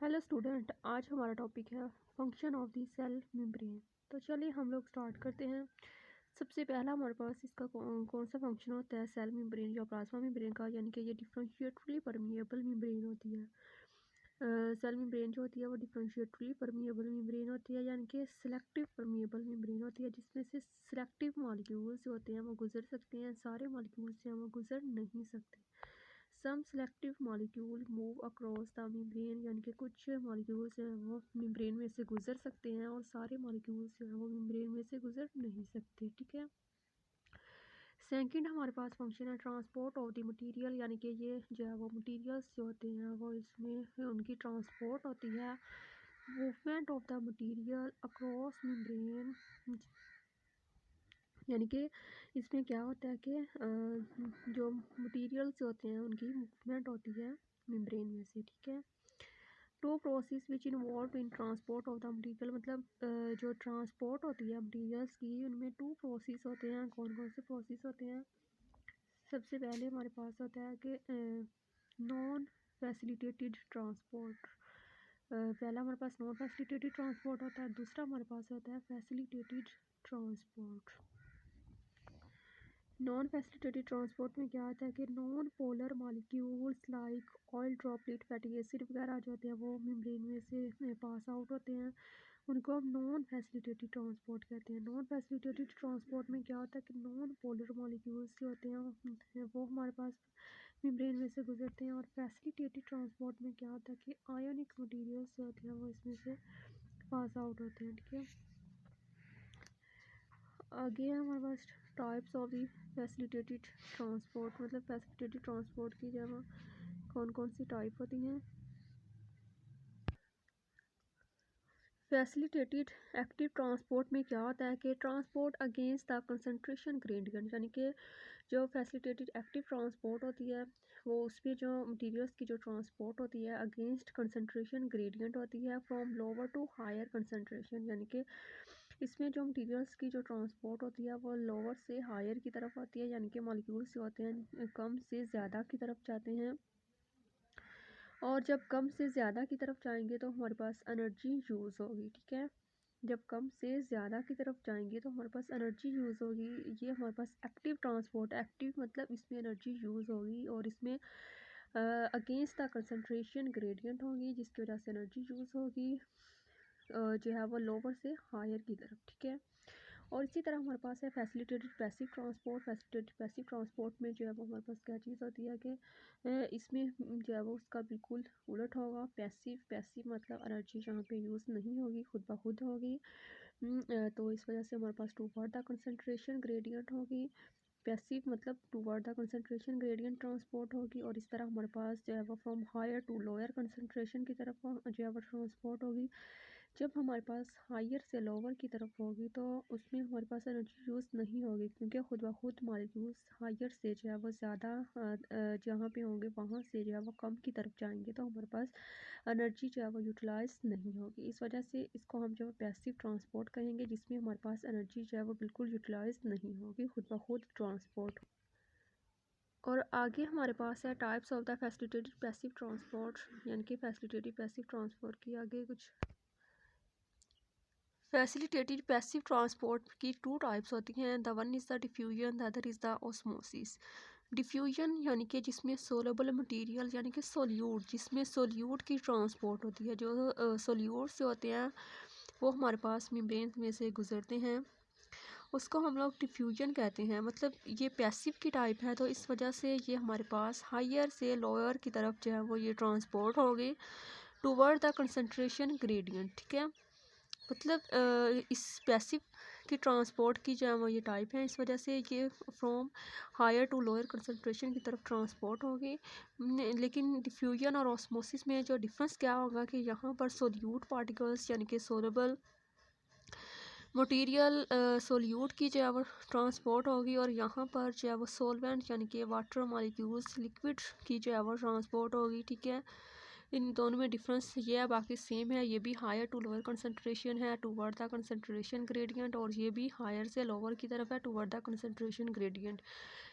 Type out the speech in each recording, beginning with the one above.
Hello student, आज हमारा topic है function of the cell membrane. तो चलिए हम लोग स्टार्ट करते हैं। सबसे पहला हमारे पास इसका कौन सा फंक्शन होता है सेल मेम्ब्रेन या प्लाज्मा मेम्ब्रेन का, यानी कि ये डिफरेंशिएटली परमिएबल मेम्ब्रेन होती है। सेल मेम्ब्रेन जो होती है वो डिफरेंशिएटली परमिएबल मेम्ब्रेन होती है, यानी कि सिलेक्टिव परमिएबल मेम्ब्रेन होती है, जिसमें से सिलेक्टिव मॉलिक्यूल्स होते हैं वो गुजर सकते हैं, सारे मॉलिक्यूल्स हैं वो गुजर नहीं सकते। Some selective molecule move across the membrane, यानी कि कुछ मॉलिक्यूल्स हैं वो मेम्ब्रेन में से गुजर सकते हैं और सारे मॉलिक्यूल्स जो हैं वो मेम्ब्रेन में से गुजर नहीं सकते। ठीक है। सेकंड हमारे पास फंक्शन है ट्रांसपोर्ट ऑफ द मटेरियल, यानी कि ये जो है वो मटेरियल्स जो होते हैं वो इसमें उनकी ट्रांसपोर्ट होती है। Movement of the material across membrane, यानी कि इसमें क्या होता है कि जो मटेरियल्स होते हैं उनकी मूवमेंट होती है मेम्ब्रेन में से। ठीक है। Two process which involve in transport of the material, मतलब जो ट्रांसपोर्ट होती है मटीरियल्स की उनमें टू प्रोसेस होते हैं। कौन कौन से प्रोसेस होते हैं? सबसे पहले हमारे पास होता है कि नॉन फैसिलिटेटेड ट्रांसपोर्ट। पहला हमारे पास नॉन फैसिलिटेटेड ट्रांसपोर्ट होता है, दूसरा हमारे पास होता है facilitated transport. Non facilitated transport में क्या आता है कि non polar molecules like oil droplet fatty acid वगैरह जो होते हैं वो मेम्ब्रेन में से पास आउट होते हैं, उनको हम नॉन फैसिलिटेटेड ट्रांसपोर्ट कहते हैं। नॉन फैसिलिटेटेड ट्रांसपोर्ट में क्या होता है कि नॉन पोलर मॉलिक्यूल्स जो होते हैं वो हमारे पास मेम्ब्रेन में से गुजरते हैं। और फैसिलिटेटेड ट्रांसपोर्ट में क्या होता है कि आयोनिक मटीरियल्स जो होते हैं वो इसमें से पास आउट होते हैं। ठीक है। आगे है हमारे पास types of the facilitated transport, मतलब फैसिलिटेटेड ट्रांसपोर्ट की जगह कौन कौन सी टाइप होती हैं। फैसिलिटेटेड एक्टिव ट्रांसपोर्ट में क्या होता है कि transport against the concentration gradient, यानी कि जो फैसिलिटेटेड एक्टिव ट्रांसपोर्ट होती है वो उसमें जो मटेरियल्स की जो ट्रांसपोर्ट होती है अगेंस्ट कंसंट्रेशन ग्रेडियंट होती है from lower to higher concentration, यानी कि इसमें जो मटेरियल्स की जो ट्रांसपोर्ट होती है वो लोअर से हायर की तरफ होती है, यानी कि मॉलिक्यूल्स जो होते हैं कम से ज़्यादा की तरफ जाते हैं। और जब कम से ज़्यादा की तरफ जाएंगे तो हमारे पास एनर्जी यूज़ होगी। ठीक है। जब कम से ज़्यादा की तरफ जाएंगे तो हमारे पास एनर्जी यूज़ होगी। ये हमारे पास एक्टिव ट्रांसपोर्ट, एक्टिव मतलब इसमें एनर्जी यूज़ होगी और इसमें अगेंस्ट द कंसंट्रेशन ग्रेडियंट होगी, जिसकी वजह से एनर्जी यूज़ होगी जो है वो लोअर से हायर की तरफ। ठीक है। और इसी तरह हमारे पास है facilitated passive transport. Facilitated passive transport में जो है वो हमारे पास क्या चीज़ होती है कि इसमें जो है वो उसका बिल्कुल उलट होगा। पैसिव, पैसिव मतलब एनर्जी यहाँ पे यूज़ नहीं होगी, खुद ब खुद होगी। तो इस वजह से हमारे पास टूवर्ड द कंसंट्रेशन ग्रेडियंट होगी। पैसिव मतलब toward the concentration gradient transport होगी। और इस तरह हमारे पास जो है वो from higher to lower concentration की तरफ जो है वो ट्रांसपोर्ट होगी। जब हमारे पास हायर से लोअर की तरफ होगी तो उसमें हमारे पास एनर्जी यूज़ नहीं होगी, क्योंकि खुद ब खुद मॉलिक्यूल्स हायर से जो है वो ज़्यादा जहाँ पे होंगे वहाँ से जो है वो कम की तरफ जाएंगे, तो हमारे पास एनर्जी जो है वो यूटिलाइज नहीं होगी। इस वजह से इसको हम जो है पैसिव ट्रांसपोर्ट कहेंगे, जिसमें हमारे पास एनर्जी जो है वो बिल्कुल यूटिलाइज नहीं होगी, खुद ब खुद ट्रांसपोर्ट। और आगे हमारे पास है types of the facilitated passive transport, यानी कि फैसिलिटेटेड पैसिव ट्रांसपोर्ट की आगे कुछ फैसिलिटेटेड पैसिव ट्रांसपोर्ट की टू टाइप्स होती हैं। The one is the diffusion, the other is the osmosis. Diffusion यानी कि जिसमें सोलेबल मटेरियल यानी कि सोल्यूट, जिसमें सोल्यूट की ट्रांसपोर्ट होती है। जो सोल्यूट्स जो होते हैं वो हमारे पास मेम्ब्रेन में से गुजरते हैं, उसको हम लोग डिफ्यूजन कहते हैं। मतलब ये पैसिव की टाइप है, तो इस वजह से ये हमारे पास हायर से लोअर की तरफ जो है वो ये ट्रांसपोर्ट होगी टूवर्ड द कंसंट्रेशन ग्रेडियंट। ठीक है। मतलब इस पैसिव की ट्रांसपोर्ट की जो है वो ये टाइप है, इस वजह से ये from higher to lower concentration की तरफ ट्रांसपोर्ट होगी। लेकिन डिफ्यूजन और ऑस्मोसिस में जो डिफरेंस क्या होगा कि यहाँ पर सोल्यूट पार्टिकल्स यानी कि सोलेबल मटेरियल सोल्यूट की जो है वो ट्रांसपोर्ट होगी, और यहाँ पर जो है वो सोलवेंट यानी कि वाटर मॉलिक्यूल्स लिक्विड की जो है वो ट्रांसपोर्ट होगी। ठीक है। इन दोनों में डिफरेंस ये है, बाकी सेम है। ये भी हायर टू लोअर कंसंट्रेशन है टूवर्ड द कंसंट्रेशन ग्रेडियंट, और ये भी हायर से लोअर की तरफ है टूवर्ड द कंसंट्रेशन ग्रेडियंट।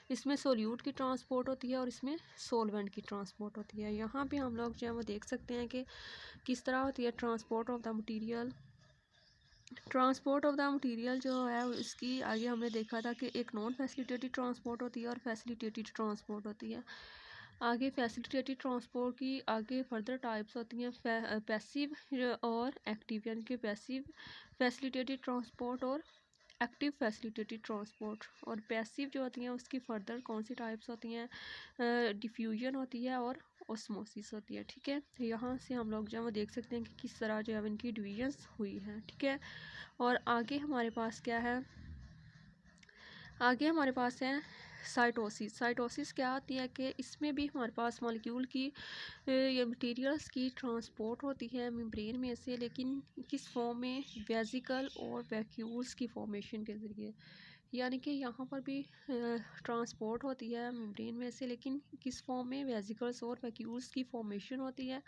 इसमें सोल्यूट की ट्रांसपोर्ट होती है और इसमें सोलवेंट की ट्रांसपोर्ट होती है। यहाँ पे हम लोग जो है वो देख सकते हैं कि किस तरह होती है transport of the material. Transport of the material जो है इसकी आगे हमने देखा था कि एक नॉन फैसिलिटेटेड ट्रांसपोर्ट होती है और फैसिलिटेटेड ट्रांसपोर्ट होती है। आगे फैसिलिटेटेड ट्रांसपोर्ट की आगे फर्दर टाइप्स होती हैं पैसिव और एक्टिव, यानी कि पैसिव फैसिलिटेटेड ट्रांसपोर्ट और एक्टिव फैसिलिटेटेड ट्रांसपोर्ट। और पैसिव जो होती हैं उसकी फर्दर कौन सी टाइप्स होती हैं, डिफ्यूजन होती है और ओस्मोसिस होती है। ठीक है, यहाँ से हम लोग जो है वो देख सकते हैं कि किस तरह जो है इनकी डिवीजन्स हुई है। ठीक है, और आगे हमारे पास क्या है, आगे हमारे पास है साइटोसिस। साइटोसिस क्या होती है कि इसमें भी हमारे पास मॉलिक्यूल की ये मटेरियल्स की ट्रांसपोर्ट होती है मेम्ब्रेन में से, लेकिन किस फॉर्म में, वेसिकल और वैक्यूल्स की फॉर्मेशन के ज़रिए। यानी कि यहाँ पर भी ट्रांसपोर्ट होती है मेम्ब्रेन में से, लेकिन किस फॉर्म में, वेसिकल्स और वैक्यूल्स की फॉर्मेशन होती है।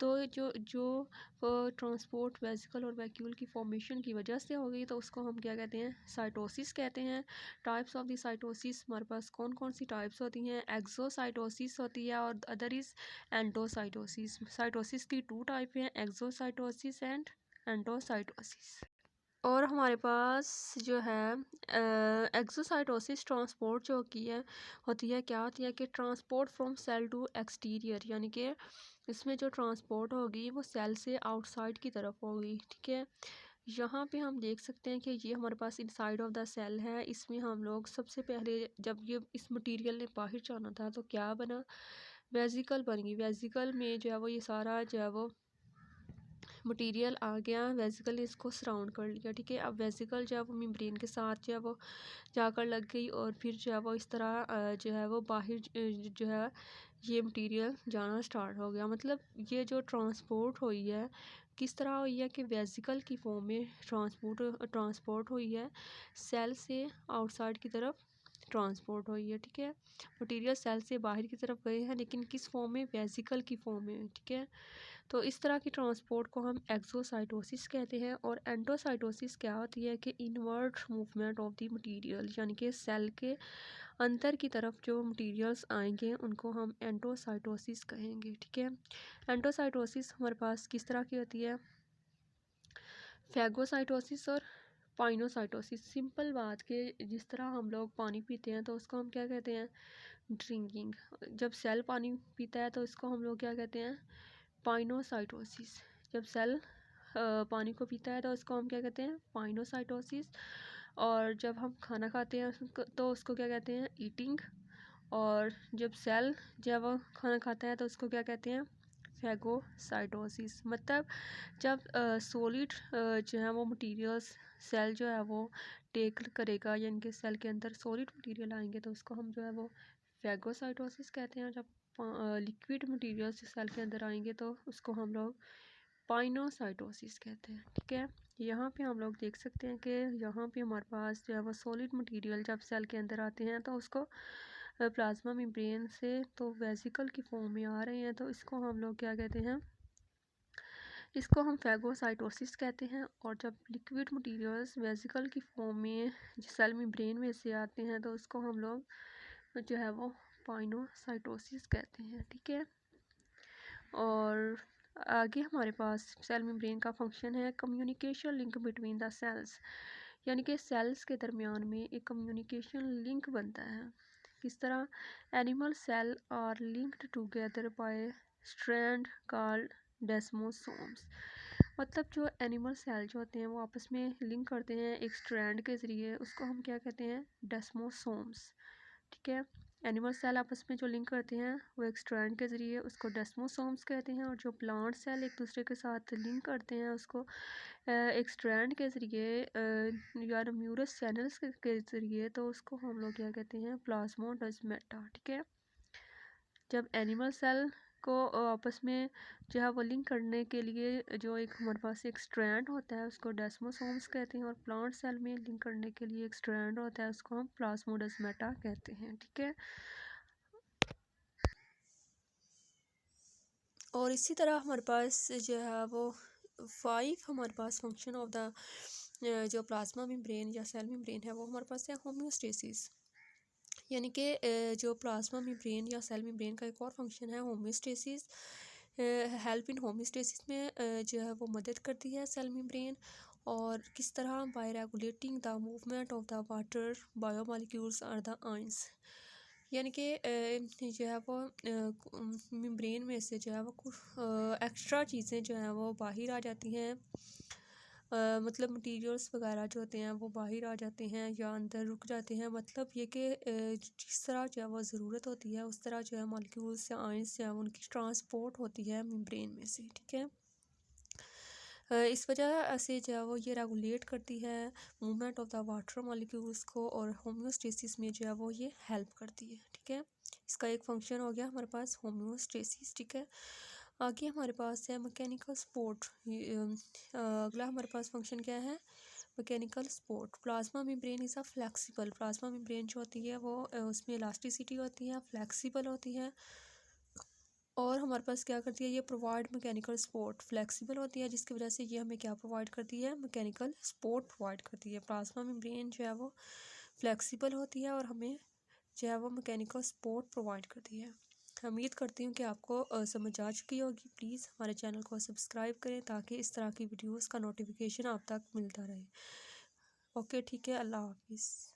तो जो जो ट्रांसपोर्ट वेसिकल और वैक्यूल की फॉर्मेशन की वजह से हो गई तो उसको हम क्या कहते हैं, साइटोसिस कहते हैं। टाइप्स ऑफ द साइटोसिस हमारे पास कौन कौन सी टाइप्स होती हैं, एक्सोसाइटोसिस होती है और अदर इज़ एंडोसाइटोसिस। साइटोसिस की 2 टाइप हैं, एक्सोसाइटोसिस एंड एंडोसाइटोसिस। और हमारे पास जो है एक्सोसाइटोसिस ट्रांसपोर्ट जो की है होती है, क्या होती है कि transport from cell to exterior, यानी कि इसमें जो ट्रांसपोर्ट होगी वो सेल से आउटसाइड की तरफ होगी। ठीक है, यहाँ पे हम देख सकते हैं कि ये हमारे पास इनसाइड ऑफ द सेल है। इसमें हम लोग सबसे पहले जब ये इस मटेरियल ने बाहर जाना था तो क्या बना, वेसिकल बन गई। वेसिकल में जो है वो ये सारा जो है वो मटेरियल आ गया, वेसिकल ने इसको सराउंड कर लिया। ठीक है, अब वेसिकल जो है वो मेम्ब्रेन के साथ जो है वो जाकर लग गई और फिर जो है वो इस तरह जो है वो बाहर जो है ये मटेरियल जाना स्टार्ट हो गया। मतलब ये जो ट्रांसपोर्ट हुई है किस तरह हुई है कि वेसिकल की फॉर्म में ट्रांसपोर्ट हुई है, सेल से आउटसाइड की तरफ ट्रांसपोर्ट हुई है। ठीक है, मटेरियल सेल से बाहर की तरफ गए हैं लेकिन किस फॉर्म में, वेसिकल की फॉर्म में। ठीक है, तो इस तरह की ट्रांसपोर्ट को हम एक्सोसाइटोसिस कहते हैं। और एंडोसाइटोसिस क्या होती है कि inward movement of the material, यानी कि सेल के अंदर की तरफ जो मटेरियल्स आएंगे उनको हम एंडोसाइटोसिस कहेंगे। ठीक है, एंडोसाइटोसिस हमारे पास किस तरह की होती है, फैगोसाइटोसिस और पाइनोसाइटोसिस। सिंपल बात के जिस तरह हम लोग पानी पीते हैं तो उसको हम क्या कहते हैं, ड्रिंकिंग। जब सेल पानी पीता है तो इसको हम लोग क्या कहते हैं, पाइनोसाइटोसिस। जब सेल पानी को पीता है तो इसको हम क्या कहते हैं, पाइनोसाइटोसिस। और जब हम खाना खाते हैं तो उसको क्या कहते हैं, ईटिंग। और जब वो खाना खाता है तो उसको क्या कहते हैं, फैगोसाइटोसिस। मतलब जब सॉलिड जो है वो मटेरियल्स सेल जो है वो टेक करेगा, यानी कि सेल के अंदर सॉलिड मटेरियल आएंगे तो उसको हम जो है वो फैगोसाइटोसिस कहते हैं। जब लिक्विड मटेरियल्स सेल के अंदर आएंगे तो उसको हम लोग पाइनोसाइटोसिस कहते हैं। ठीक है, यहाँ पे हम लोग देख सकते हैं कि यहाँ पे हमारे पास जो है वो सॉलिड मटेरियल जब सेल के अंदर आते हैं तो उसको प्लाज्मा मेम्ब्रेन से तो वेसिकल की फॉर्म में आ रहे हैं तो इसको हम लोग क्या कहते हैं, इसको हम फैगोसाइटोसिस कहते हैं। और जब लिक्विड मटेरियल्स वेसिकल की फॉर्म में सेल मेम्ब्रेन में से आते हैं तो उसको हम लोग जो है वो पाइनोसाइटोसिस कहते हैं। ठीक है, और आगे हमारे पास सेल मेम्ब्रेन का फंक्शन है communication link between the cells, यानी कि सेल्स के दरमियान में एक कम्युनिकेशन लिंक बनता है। किस तरह, animal cell are linked together by strand called desmosomes. मतलब जो एनिमल सेल जो होते हैं वो आपस में लिंक करते हैं एक स्ट्रैंड के ज़रिए, उसको हम क्या कहते हैं, डेस्मोसोम्स। ठीक है, एनिमल सेल आपस में जो लिंक करते हैं वो एक स्ट्रैंड के ज़रिए, उसको डेस्मोसोम्स कहते हैं। और जो प्लांट सेल एक दूसरे के साथ लिंक करते हैं उसको एक स्ट्रैंड के ज़रिए या म्यूरस चैनल्स के ज़रिए, तो उसको हम लोग क्या कहते हैं, प्लाज्मोडेस्माटा। ठीक है, जब एनिमल सेल को आपस में जो है वो लिंक करने के लिए जो एक हमारे पास एक स्ट्रैंड होता है उसको डेस्मोसोम्स कहते हैं। और प्लांट सेल में लिंक करने के लिए एक स्ट्रैंड होता है उसको हम प्लाज्मोडेस्माटा कहते हैं। ठीक है, और इसी तरह हमारे पास जो है वो 5 हमारे पास फंक्शन ऑफ द जो प्लाज्मा मेम्ब्रेन या सेल मेम्ब्रेन है वो हमारे पास है होम्योस्टेसिस। यानी कि जो प्लाज्मा मेम्ब्रेन या सेल मेम्ब्रेन का एक और फंक्शन है होम्योस्टेसिस। हेल्प इन होम्योस्टेसिस में जो है वो मदद करती है सेल मेम्ब्रेन। और किस तरह? By regulating the movement of the water biomolecules or the ions. यानी कि जो है वो मेम्ब्रेन में से जो है वो कुछ एक्स्ट्रा चीज़ें जो हैं वो बाहर आ जाती हैं। मतलब मटीरियल्स वगैरह जो होते हैं वो बाहर आ जाते हैं या अंदर रुक जाते हैं। मतलब ये कि जिस तरह जो है वो ज़रूरत होती है उस तरह जो है मॉलिक्यूल्स या आयंस जो है उनकी ट्रांसपोर्ट होती है मेम्ब्रेन में से, ठीक है। इस वजह से जो है वो ये रेगुलेट करती है movement of the water molecules को, और होम्योस्टेसिस में जो है वो ये हेल्प करती है, ठीक है। इसका एक फंक्शन हो गया हमारे पास होम्योस्टेसिस, ठीक है। आगे हमारे पास है मैकेनिकल सपोर्ट। अगला हमारे पास फंक्शन क्या है? Mechanical support. Plasma membrane is a flexible. Plasma membrane जो होती है वो उसमें इलास्टिसिटी होती है, फ्लेक्सिबल होती है। और हमारे पास क्या करती है ये? Provide mechanical support. फ्लेक्सिबल होती है जिसकी वजह से ये हमें क्या प्रोवाइड करती है? मैकेनिकल सपोर्ट प्रोवाइड करती है। प्लाज्मा मेम्ब्रेन जो है वो फ्लेक्सिबल होती है और हमें जो है वो मैकेनिकल सपोर्ट प्रोवाइड करती है। उम्मीद करती हूँ कि आपको समझ आ चुकी होगी। प्लीज़ हमारे चैनल को सब्सक्राइब करें ताकि इस तरह की वीडियोस का नोटिफिकेशन आप तक मिलता रहे। ओके, ठीक है, अल्लाह हाफिज़।